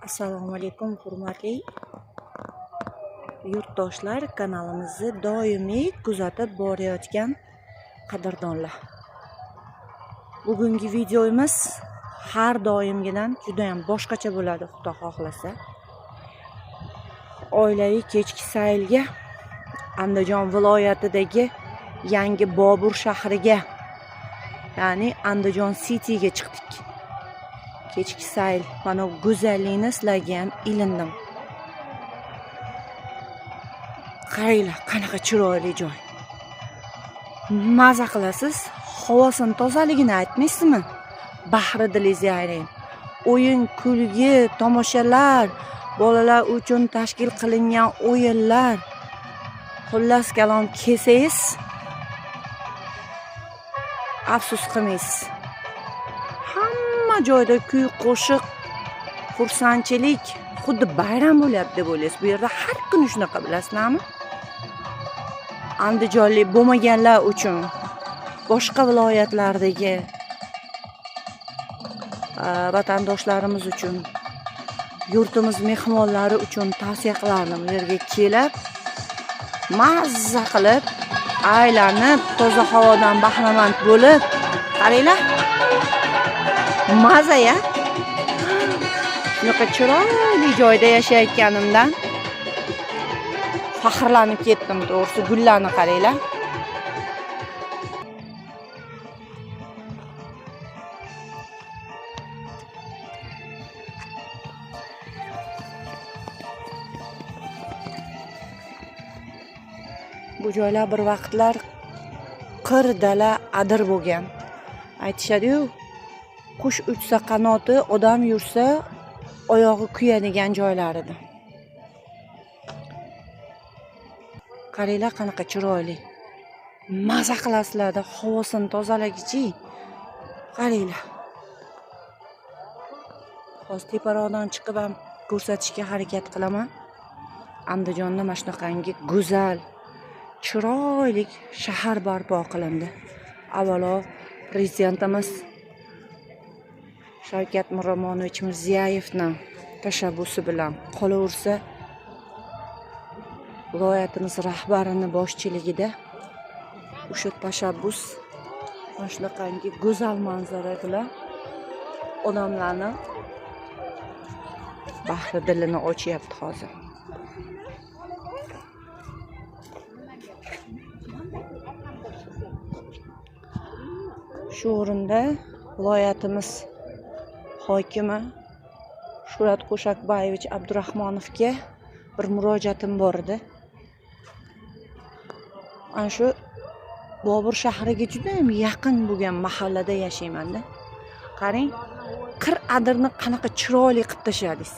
Assalomu alaykum hurmatli yurtdoshlar, kanalimizni doimiy kuzatib borayotgan qadrdonlar. Bugungi videomiz har doimgidan juda ham boshqacha bo'ladi, Xudo xohlasa. Oilaviy kechki saylga Andijon viloyatidagi yangi Bobur shahriga, ya'ni Andijon City'ga chiqdik. Kechki sayl, mana go'zallikni sizlarga ham ilindim. Qaranglar, qanaqa chiroyli joy. Maza qilasiz, havosini tozaligini aytmaysizmi? Bahri dilingiz yayrang. O'yin, kulgi, tomoshalar, bolalar uchun tashkil qilingan o'yinlar. Xullas kalom kelsangiz, afsus qilmaysiz. Hamma joyda kuy, qo'shiq, xursandchilik, xuddi bayram bo'lyapti deb o'ylaysiz. Bu yerda har kuni shunaqa, bilasizlarmi? Andijonlik bo'lmaganlar uchun, boshqa viloyatlardagi vatandoshlarimiz uchun, yurtimiz mehmonlari uchun tavsiya qilardim. Bu yerga kelib, mazza qilib, aylanib, toza havodan bahramand bo'lib, qaranglar. Maza-ya. Shunaqa chiroyli joyda yashayotganimdan faxrlanib ketdim, to'g'risi. Gullarni qaranglar. Bu joylar bir vaqtlar qir dala adir bo'lgan. Aytishadi-yu, qush uchsa qanoti, odam yursa oyog'i kuyadigan joylar edi. Qaranglar, qanaqa chiroyli. Maza qilasizlarda, havosini tozalagichi. Qaranglar. Hozir teparoqdan chiqib ham ko'rsatishga harakat qilaman. Andijonda mana shunaqangi go'zal, chiroyli shahar barpo qilindi. Avvalo prezidentimiz Shavkat Miromonovich Mirziyoyevning tashabbusi bilan, qolaversa viloyatimiz rahbarining boshchiligida o'sha tashabbus mana shunaqangi go'zal manzara bilan odamlarni bahri dilini ochyapti hozir. Shu o'rinda viloyatimiz hokimi Shuhrat Qo'shakbayevich Abdurahmonovga bir murojaatim bor edi. Ana shu Bobur shahriga juda ham yaqin bo'lgan mahallada yashayman-da. Qarang, qir adirni qanaqa chiroyli qilib tashladingiz.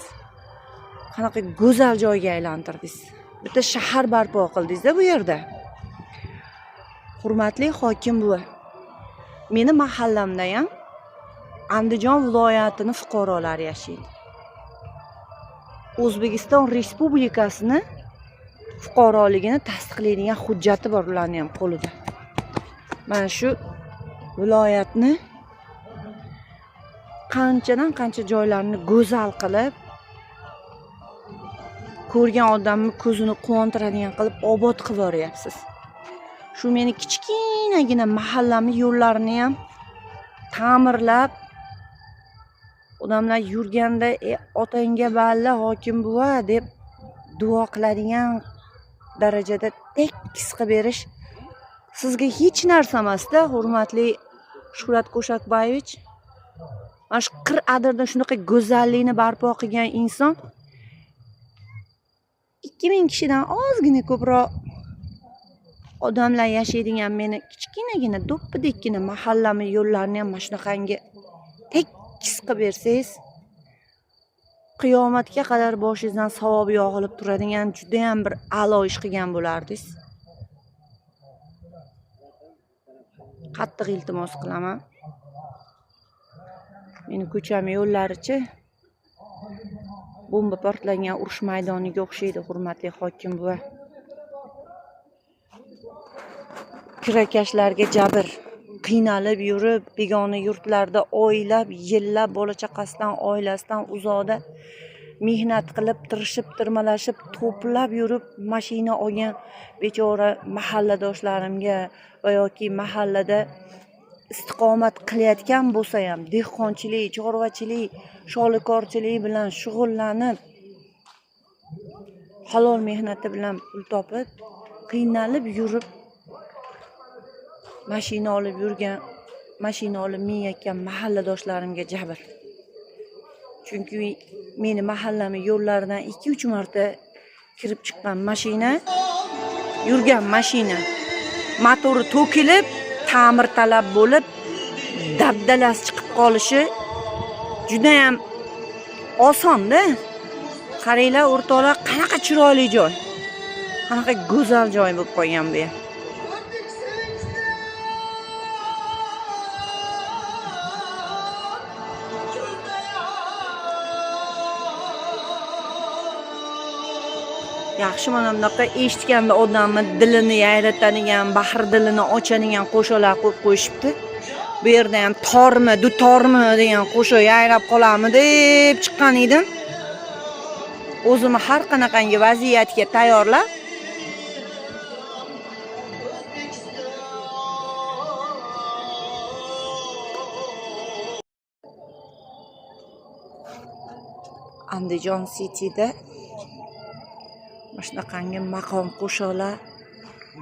Qanaqa go'zal joyga aylantirdingiz. Bitta shahar barpo qildingiz-da bu yerda. Hurmatli hokim buva, meni mahallamda ham Andijon viloyatining fuqarolari yashaydi. O'zbekiston Respublikasini fuqaroligini tasdiqlaydigan hujjati bor ularning ham qo'lida. Mana shu viloyatni qanchadan qancha joylarni go'zal qilib, ko'rgan odamni ko'zini quvontiradigan qilib obod qilib boryapsiz. Shu meni kichkinagina mahallamning yo'llarini ham ta'mirlab, odamlar yurganda otangga balla hokim buva deb duo qiladigan darajada tekis qilib berish sizga hech narsa emas-da, hurmatli Shuhrat Qo'shakbayevich. Mana shu qir adirda shunaqa go'zallikni barpo qilgan inson 2000 kishidan ozgina ko'proq odamlar yashaydigan meni kichkinagina do'ppidekkina mahallamning yo'llarini ham mana shunaqangi tekis qilib bersangiz, qiyomatga qadar boshingizdan savob yog'ilib turadigan juda ham bir a'lo ish qilgan bo'lardingiz. Qattiq iltimos qilaman. Meni ko'cham yo'llarichi bomba portlagan urush maydoniga o'xshaydi, hurmatli hokim buva. Kirakashlarga jabr, qiynalib yurib, begona yurtlarda oylab, yillab bola chaqasidan, oilasidan uzoqda mehnat qilib, tirishib, tirmalashib, to'plab yurib mashina olgan bechora mahalladoshlarimga va yoki mahallada istiqomat qilayotgan bo'lsa ham, dehqonchilik, chorvachilik, sholikorchilik bilan shug'ullanib, halol mehnati bilan pul topib, qiynalib yurib, mashina olib minayotgan mahalladoshlarimga jabr. Chunki meni mahallami yo'llaridan 2-3 marta kirib chiqqan mashina, yurgan mashina, motori to'kilib, ta'mir talab bo'lib, dabdalasi chiqib qolishi juda ham oson-da. Qaranglar, o'rtoqlar, qanaqa chiroyli joy. Qanaqa go'zal joy bo'lib qolgan bu yer. Yaxshi mana bunaqa eshitganda odamni dilini yayratadigan, bahri dilini ochadigan qo'shiqlar qo'yib qo'yishibdi. Bu yerda ham tormi, dutormi degan qo'shiq yayrab qolarmi deb chiqqan edim. O'zimni har qanaqangi vaziyatga tayyorlab Andijon City'da shunaqangi maqom qo'shiqlar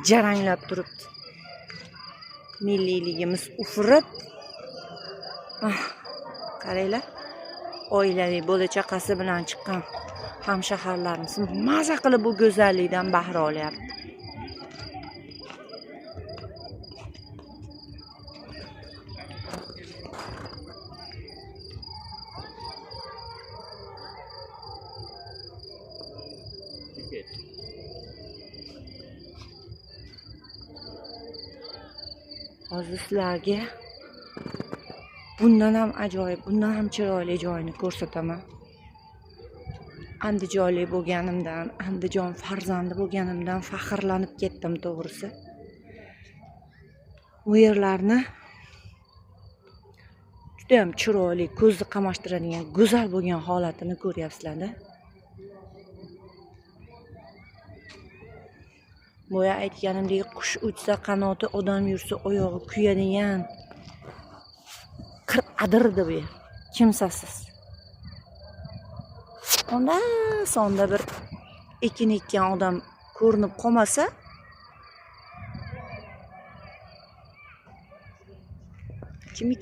jaranglab turibdi. Milliyligimiz ufurib. Qaranglar, oilaviy bola chaqasi bilan chiqqan hamshaharlarimiz maza qilib bu go'zallikdan bahra olyapti. Hozir sizlarga bundan ham ajoyib, bundan ham chiroyli joyni ko'rsataman. Andijonlik bo'lganimdan, Andijon farzandi bo'lganimdan faxrlanib ketdim to'g'risi. Bu yerlarni juda ham chiroyli, ko'zni qamashtiradigan, go'zal bo'lgan holatini ko'ryapsizlar-da. Boya aytganimdek, qush uchsa qanoti, odam yursa oyog'i kuyadigan qir adirdi bu yer. Kimsasiz. Ondan sonda bir ekin ekkan odam ko'rinib qolmasa,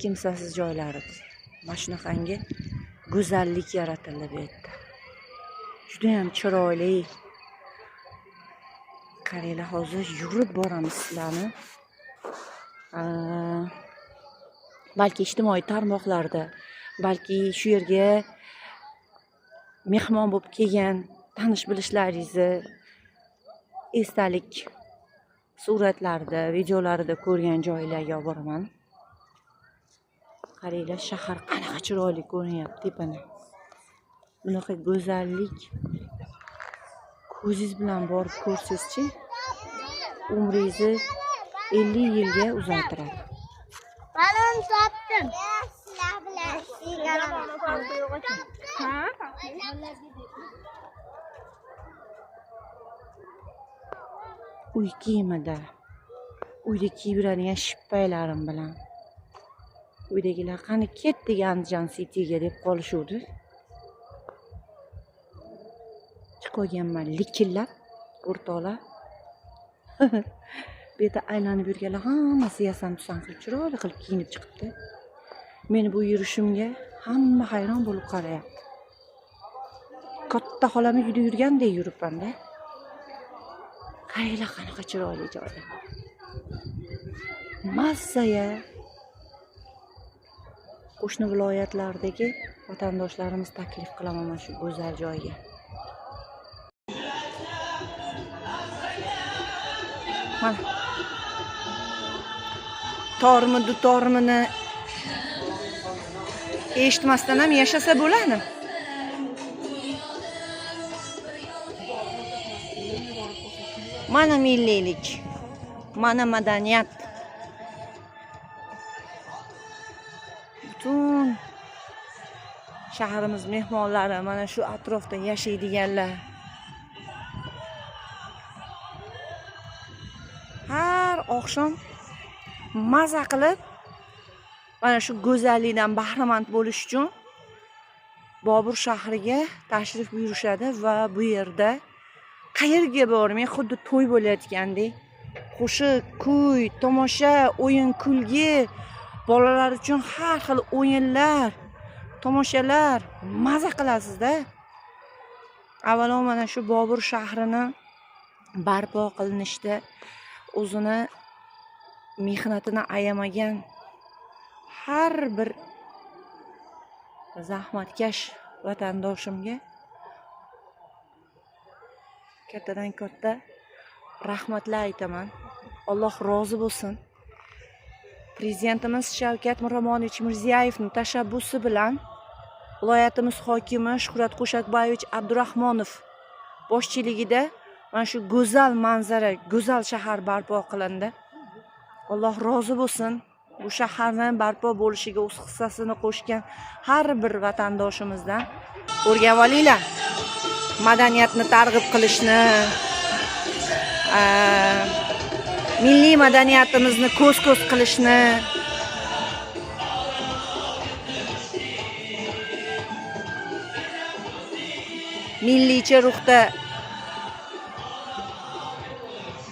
kimsasiz joylari. Mana shunaqangi go'zallik yaratildi bu yerda. Juda ham chiroyli. Qaranglar, hozir yurib boramiz sizlarni. Balki ijtimoiy tarmoqlarda, balki shu yerga mehmon bo'lib kelgan tanish bilishlaringizni esdalik suratlarda, videolarida ko'rgan joylarga olib boraman. Qaranglar, shahar qanaqa chiroyli ko'rinyapti tepani. Bunaqa go'zallik ko'zingiz bilan borib ko'rsangizchi, umringizni 50 yilga uzaytiradi. Balon topdim. Uy kiyimida, uyda kiyib yuradigan shippaylarim bilan. Uydagilar qani ketdik Andijon City'ga deb qolishuvdi. Chiqolganman likillab, o'rtoqlar. Bu yerda aylanib yurganlar hammasi yasam-tusam qilib, chiroyli qilib kiyinib chiqibdi. Meni bu yurishimga hamma hayron bo'lib qarayapti. Katta xolam uyda yurgandek yuribman-da. Qaranglar, qanaqa chiroyli joylar. Mazza-ya. Qo'shni viloyatlardagi vatandoshlarimiz taklif qilaman mana shu go'zal joyga. Mana tormi dutormini eshitmasdan ham yashasa bo'ladi. Mana milliylik, mana madaniyat. Butun shahrimiz mehmonlari, mana shu atrofda yashaydiganlar. Har oqshom maza qilib mana shu go'zallikdan bahramand bo'lish uchun Bobur shahriga tashrif buyurishadi va bu yerda qayerga bormay xuddi to'y bo'layotgandek qo'shiq, kuy, tomosha, o'yin, kulgi, bolalar uchun har xil o'yinlar, tomoshalar, maza qilasizda. Avvalo mana shu Bobur shahrini barpo qilinishda o'zini mehnatini ayamagan har bir zahmatkash vatandoshimga kattadan katta rahmatlar aytaman. Alloh rozi bo'lsin. Prezidentimiz Shavkat Miromonovich Mirziyoyevning tashabbusi bilan viloyatimiz hokimi Shuhrat Qo'shakboyevich Abdurahmonov boshchiligida mana shu go'zal manzara, go'zal shahar barpo qilindi. Alloh rozi bo'lsin. Bu shaharni barpo bo'lishiga o'z hissasini qo'shgan har bir vatandoshimizdan o'rganib olinglar. Madaniyatni targ'ib qilishni, milliy madaniyatimizni ko'z-ko'z qilishni, milliycha ruhda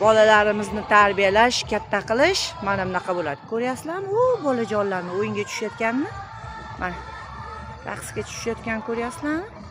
bolalarimizni tarbiyalash, katta qilish mana bunaqa bo'ladi. Ko'ryapsizlarmi? U bolajonlarni o'yinga tushayotganini, mana raqsga tushayotgan ko'ryapsizlarmi?